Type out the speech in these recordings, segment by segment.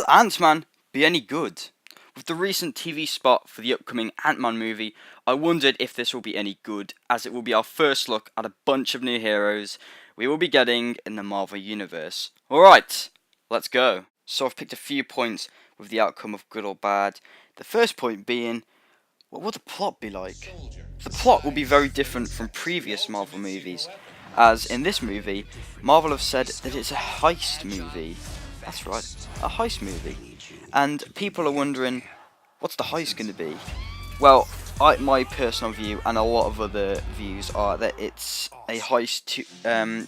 Will Ant-Man be any good? With the recent TV spot for the upcoming Ant-Man movie, I wondered if this will be any good, as it will be our first look at a bunch of new heroes we will be getting in the Marvel Universe. Alright, let's go. So I've picked a few points with the outcome of good or bad. The first point being, what will the plot be like? The plot will be very different from previous Marvel movies, as in this movie, Marvel have said that it's a heist movie. That's right, a heist movie. And people are wondering, what's the heist going to be? Well, my personal view and a lot of other views are that it's a heist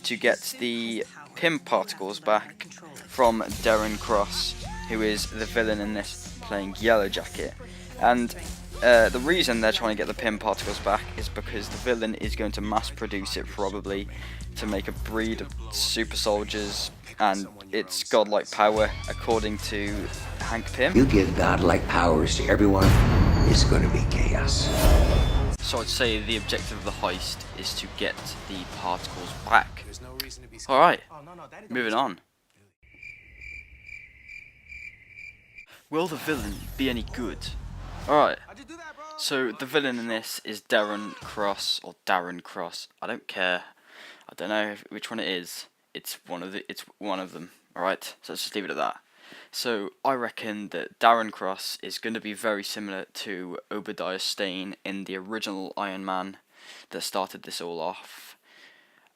to get the Pym particles back from Darren Cross, who is the villain in this, playing Yellow Jacket. And the reason they're trying to get the Pym particles back is because the villain is going to mass produce it, probably to make a breed of super soldiers, and it's godlike power according to Hank Pym. You give godlike powers to everyone, it's going to be chaos. So I'd say the objective of the heist is to get the particles back. Alright, moving on. Will the villain be any good? Alright, so the villain in this is Darren Cross, or Darren Cross. I don't care. I don't know which one it is. It's one of them. Alright, so let's just leave it at that. So I reckon that Darren Cross is going to be very similar to Obadiah Stane in the original Iron Man that started this all off.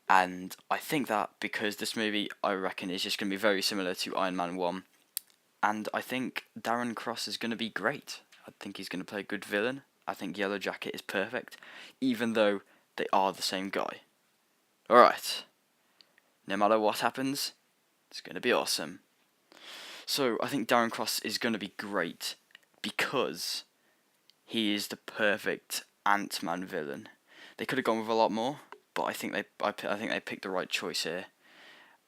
And I think that because this movie, I reckon, is just going to be very similar to Iron Man 1. And I think Darren Cross is going to be great. I think he's going to play a good villain. I think Yellow Jacket is perfect, even though they are the same guy. Alright. No matter what happens, it's going to be awesome. So I think Darren Cross is going to be great because he is the perfect Ant-Man villain. They could have gone with a lot more, but I think they picked the right choice here.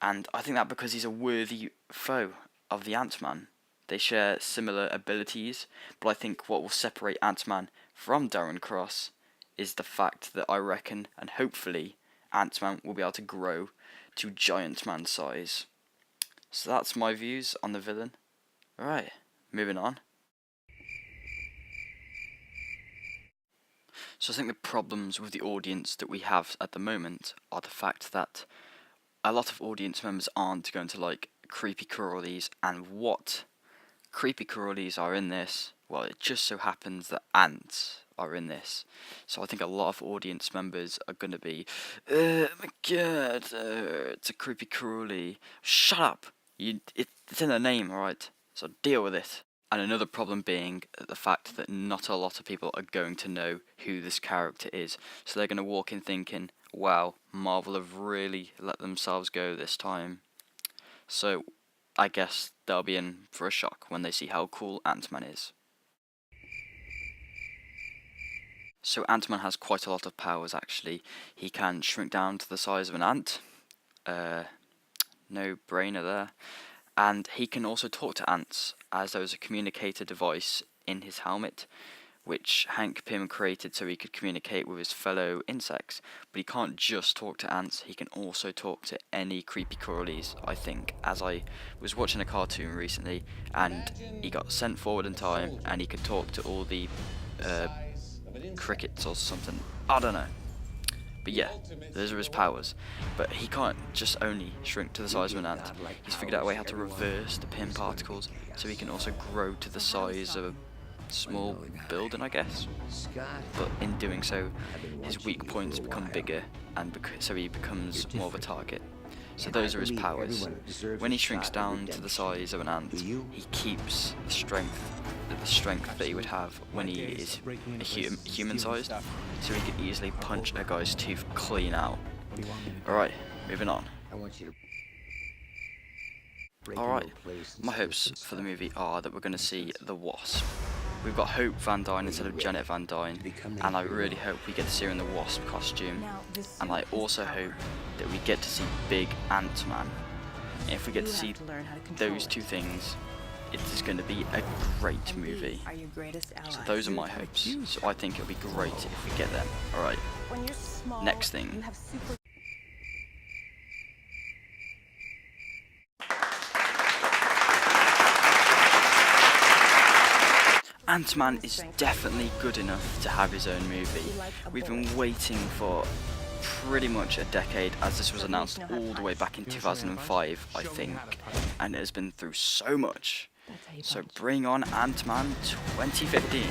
And I think that because he's a worthy foe of the Ant-Man. They share similar abilities, but I think what will separate Ant-Man from Darren Cross is the fact that I reckon, and hopefully, Ant-Man will be able to grow to Giant Man size. So that's my views on the villain. Alright, moving on. So I think the problems with the audience that we have at the moment are the fact that a lot of audience members aren't going to like creepy crawlies, and what creepy crawlies are in this, well, it just so happens that ants are in this. So I think a lot of audience members are going to be, oh my god, it's a creepy crawly. Shut up! It's in the name, alright? So deal with it. And another problem being the fact that not a lot of people are going to know who this character is. So they're going to walk in thinking, wow, Marvel have really let themselves go this time. So I guess they'll be in for a shock when they see how cool Ant-Man is. So Ant-Man has quite a lot of powers actually. He can shrink down to the size of an ant. No brainer there. And he can also talk to ants, as there was a communicator device in his helmet, which Hank Pym created so he could communicate with his fellow insects. But he can't just talk to ants, he can also talk to any creepy crawlies, I think, as I was watching a cartoon recently, and he got sent forward in time, and he could talk to all the crickets or something, I don't know. But yeah, those are his powers. But he can't just only shrink to the size of an ant. He's figured out a way how to reverse the Pym particles, so he can also grow to the size of a small building, I guess. But in doing so, his weak points become bigger, and so he becomes more of a target. So those are his powers. When he shrinks down to the size of an ant, he keeps the strength that he would have when he is human-sized, so he could easily punch a guy's tooth clean out. Alright, moving on. Alright, my hopes for the movie are that we're going to see the Wasp. We've got Hope Van Dyne instead of Janet Van Dyne, and I really hope we get to see her in the Wasp costume. And I also hope that we get to see Big Ant-Man. And if we get to see those two things, it is going to be a great movie. So those are my hopes. So I think it'll be great if we get them. Alright, next thing. Ant-Man is definitely good enough to have his own movie. We've been waiting for pretty much a decade, as this was announced all the way back in 2005, I think, and it has been through so much. So bring on Ant-Man 2015.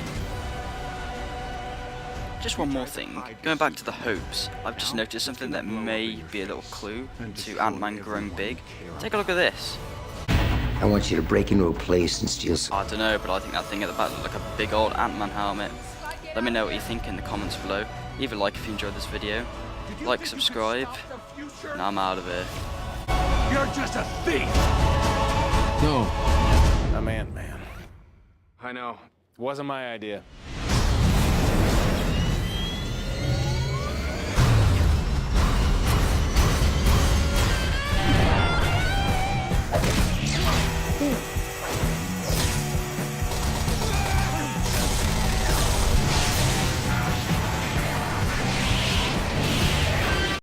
Just one more thing, going back to the hopes, I've just noticed something that may be a little clue to Ant-Man growing big. Take a look at this. I want you to break into a place and steal some. I don't know, but I think that thing at the back looks like a big old Ant-Man helmet. Let me know what you think in the comments below. Leave a like if you enjoyed this video. Like, subscribe, and I'm out of here. You're just a thief! No. I'm Ant-Man. I know. It wasn't my idea.